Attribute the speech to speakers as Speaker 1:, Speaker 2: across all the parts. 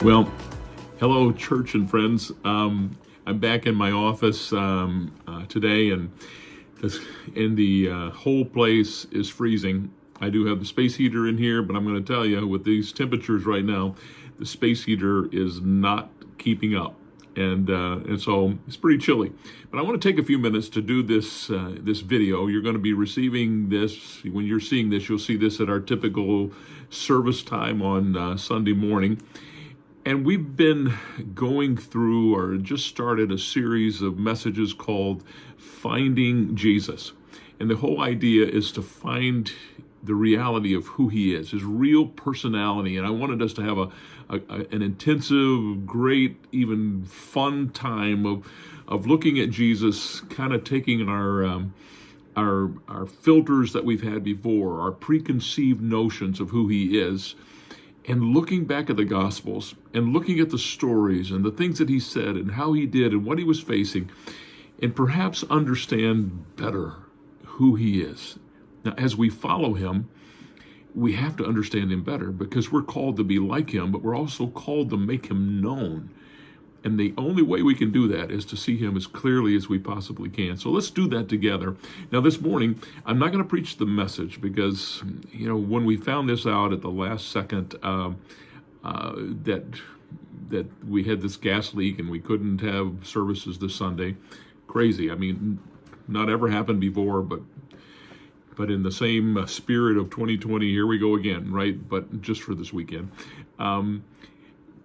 Speaker 1: Well, hello, church and friends. I'm back in my office today, and the whole place is freezing. I do have the space heater in here, but I'm going to tell you, with these temperatures right now, the space heater is not keeping up, and so it's pretty chilly. But I want to take a few minutes to do this video. You're going to be receiving this when you're seeing this. You'll see this at our typical service time on Sunday morning. And we've been going through, or just started, a series of messages called Finding Jesus. And the whole idea is to find the reality of who he is, his real personality. And I wanted us to have an intensive, great, even fun time of looking at Jesus, kind of taking our filters that we've had before, our preconceived notions of who he is, and looking back at the Gospels and looking at the stories and the things that he said and how he did and what he was facing, and perhaps understand better who he is. Now, as we follow him, we have to understand him better, because we're called to be like him, but we're also called to make him known. And the only way we can do that is to see him as clearly as we possibly can. So let's do that together. Now, this morning, I'm not going to preach the message because, when we found this out at the last second, that we had this gas leak and we couldn't have services this Sunday, crazy. I mean, not ever happened before, but in the same spirit of 2020, here we go again, right? But just for this weekend.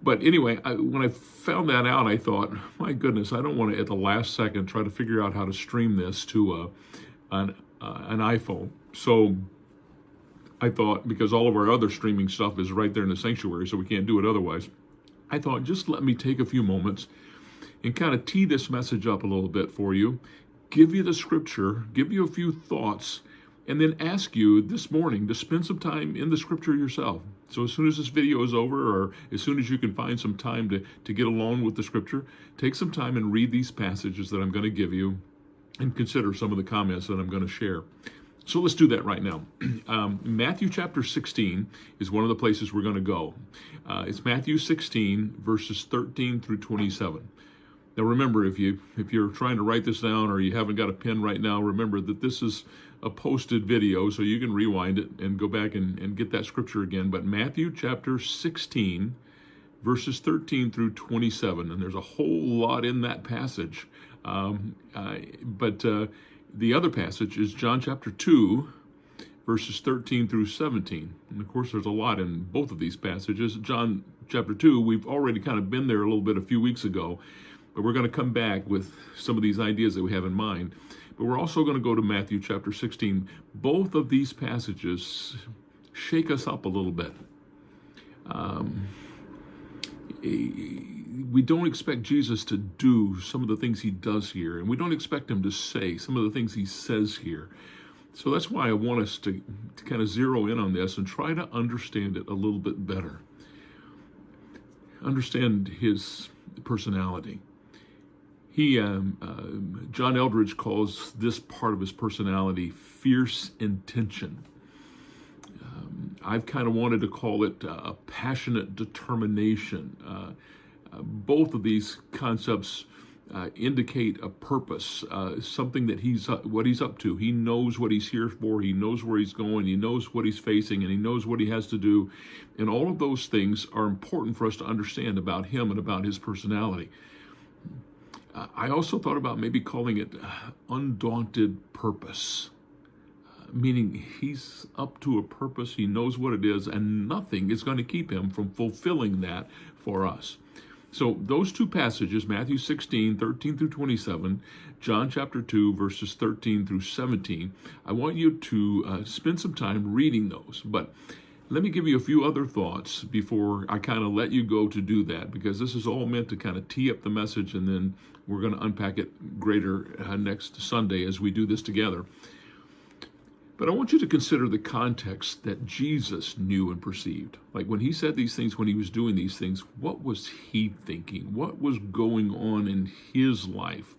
Speaker 1: But anyway, when I found that out, I thought, my goodness, I don't want to, at the last second, try to figure out how to stream this to an iPhone. So I thought, because all of our other streaming stuff is right there in the sanctuary, so we can't do it otherwise, I thought, just let me take a few moments and kind of tee this message up a little bit for you, give you the scripture, give you a few thoughts, and then ask you this morning to spend some time in the scripture yourself. So as soon as this video is over, or as soon as you can find some time to get alone with the scripture, take some time and read these passages that I'm going to give you and consider some of the comments that I'm going to share. So let's do that right now. Matthew chapter 16 is one of the places we're going to go. It's Matthew 16, verses 13 through 27. Now remember, if you're trying to write this down or you haven't got a pen right now, remember that this is a posted video, so you can rewind it and go back and get that scripture again. But Matthew chapter 16, verses 13 through 27, and there's a whole lot in that passage. But the other passage is John chapter 2, verses 13 through 17. And of course, there's a lot in both of these passages. John chapter 2, we've already kind of been there a little bit a few weeks ago, but we're going to come back with some of these ideas that we have in mind. But we're also going to go to Matthew chapter 16. Both of these passages shake us up a little bit. We don't expect Jesus to do some of the things he does here, and we don't expect him to say some of the things he says here. So that's why I want us to kind of zero in on this and try to understand it a little bit better. Understand his personality. John Eldredge calls this part of his personality fierce intention. I've kind of wanted to call it a passionate determination. Both of these concepts indicate a purpose, something that what he's up to. He knows what he's here for. He knows where he's going. He knows what he's facing, and he knows what he has to do. And all of those things are important for us to understand about him and about his personality. I also thought about maybe calling it undaunted purpose, meaning he's up to a purpose, he knows what it is, and nothing is going to keep him from fulfilling that for us. So those two passages, Matthew 16, 13 through 27, John chapter 2, verses 13 through 17, I want you to spend some time reading those. But let me give you a few other thoughts before I kind of let you go to do that, because this is all meant to kind of tee up the message, and then we're going to unpack it greater next Sunday as we do this together. But I want you to consider the context that Jesus knew and perceived. Like when he said these things, when he was doing these things, what was he thinking? What was going on in his life?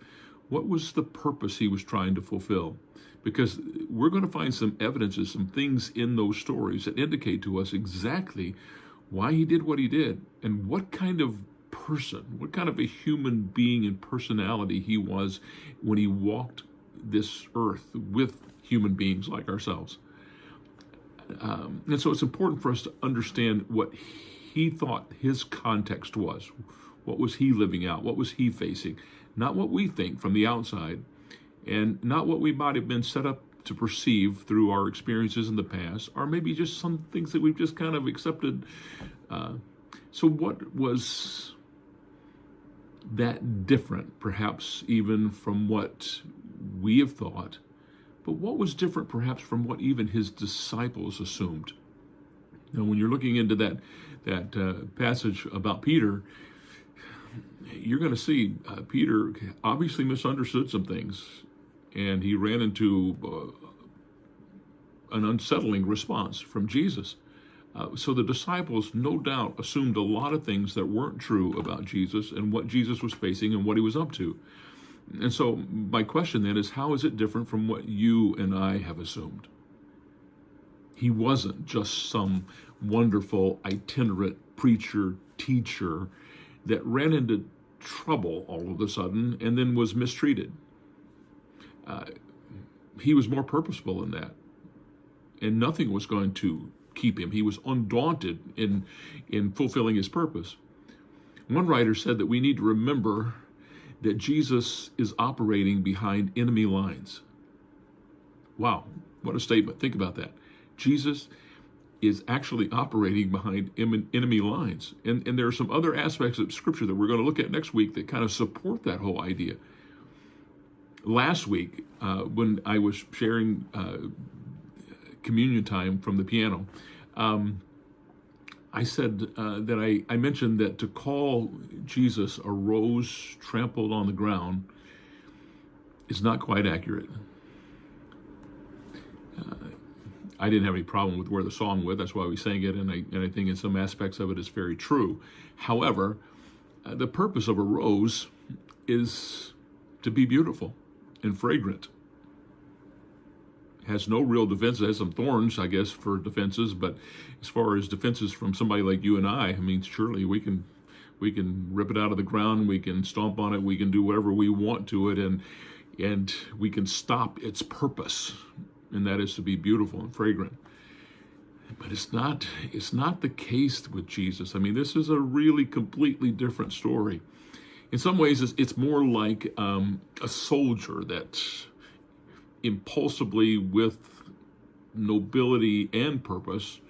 Speaker 1: What was the purpose he was trying to fulfill? Because we're going to find some evidences, some things in those stories that indicate to us exactly why he did what he did, and what kind of person, what kind of a human being and personality he was when he walked this earth with human beings like ourselves. And so it's important for us to understand what he thought his context was. What was he living out? What was he facing? Not what we think from the outside, and not what we might have been set up to perceive through our experiences in the past, or maybe just some things that we've just kind of accepted. So what was that different, perhaps even from what we have thought, but what was different perhaps from what even his disciples assumed? Now, when you're looking into that passage about Peter, you're going to see Peter obviously misunderstood some things, and he ran into an unsettling response from Jesus. So the disciples, no doubt, assumed a lot of things that weren't true about Jesus and what Jesus was facing and what he was up to. And so my question then is, how is it different from what you and I have assumed? He wasn't just some wonderful itinerant preacher, teacher that ran into trouble all of a sudden and then was mistreated. He was more purposeful than that. And nothing was going to keep him. He was undaunted in fulfilling his purpose. One writer said that we need to remember that Jesus is operating behind enemy lines. Wow, what a statement. Think about that. Jesus is actually operating behind enemy lines. And there are some other aspects of Scripture that we're going to look at next week that kind of support that whole idea. Last week, when I was sharing communion time from the piano, I said that I mentioned that to call Jesus a rose trampled on the ground is not quite accurate. I didn't have any problem with where the song went. That's why we sang it, and I think in some aspects of it is very true. However, the purpose of a rose is to be beautiful and fragrant. Has no real defense. It has some thorns, I guess, for defenses, but as far as defenses from somebody like you and I mean, surely we can rip it out of the ground, we can stomp on it, we can do whatever we want to it, and we can stop its purpose, and that is to be beautiful and fragrant. But it's not the case with Jesus. I mean, this is a really completely different story. In some ways, it's more like a soldier that impulsively, with nobility and purpose,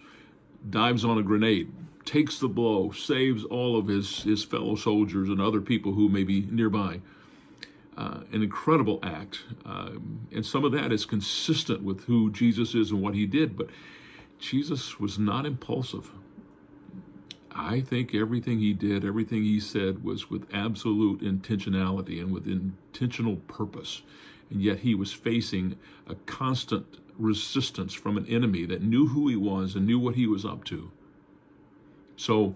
Speaker 1: dives on a grenade, takes the blow, saves all of his fellow soldiers and other people who may be nearby. An incredible act. And some of that is consistent with who Jesus is and what he did, but Jesus was not impulsive. I think everything he did, everything he said was with absolute intentionality and with intentional purpose. And yet he was facing a constant resistance from an enemy that knew who he was and knew what he was up to. So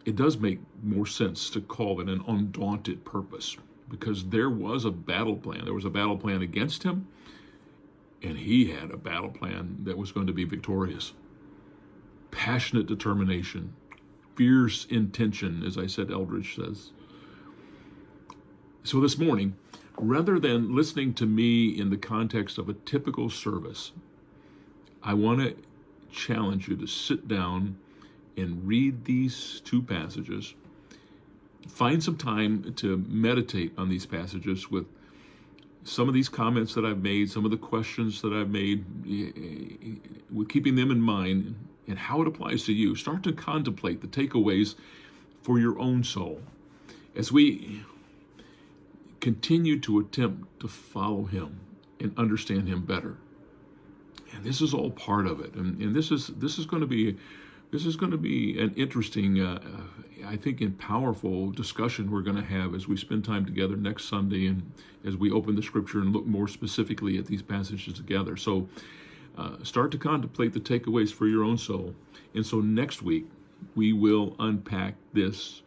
Speaker 1: it does make more sense to call it an undaunted purpose, because there was a battle plan. There was a battle plan against him, and he had a battle plan that was going to be victorious. Passionate determination, fierce intention, as I said, Eldridge says. So this morning, rather than listening to me in the context of a typical service, I want to challenge you to sit down and read these two passages. Find some time to meditate on these passages with some of these comments that I've made, some of the questions that I've made, with keeping them in mind and how it applies to you. Start to contemplate the takeaways for your own soul as we continue to attempt to follow him and understand him better. And this is all part of it. And this is going to be an interesting, I think, and powerful discussion we're going to have as we spend time together next Sunday and as we open the Scripture and look more specifically at these passages together. So start to contemplate the takeaways for your own soul. And so next week, we will unpack this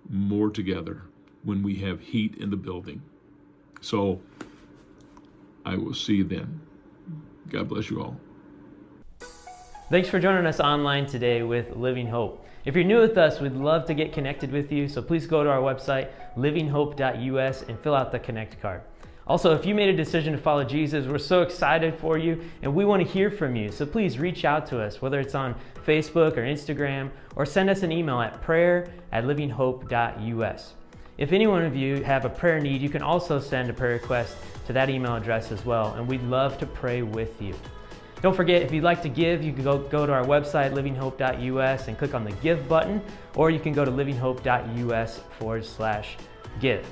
Speaker 1: more together when we have heat in the building. So I will see you then. God bless you all.
Speaker 2: Thanks for joining us online today with Living Hope. If you're new with us, we'd love to get connected with you, so please go to our website, livinghope.us, and fill out the Connect card. Also, if you made a decision to follow Jesus, we're so excited for you, and we want to hear from you. So please reach out to us, whether it's on Facebook or Instagram, or send us an email at prayer@livinghope.us. If any one of you have a prayer need, you can also send a prayer request to that email address as well, and we'd love to pray with you. Don't forget, if you'd like to give, you can go to our website, livinghope.us, and click on the Give button, or you can go to livinghope.us/give.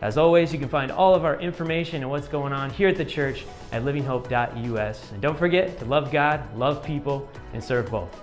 Speaker 2: As always, you can find all of our information and what's going on here at the church at livinghope.us. And don't forget to love God, love people, and serve both.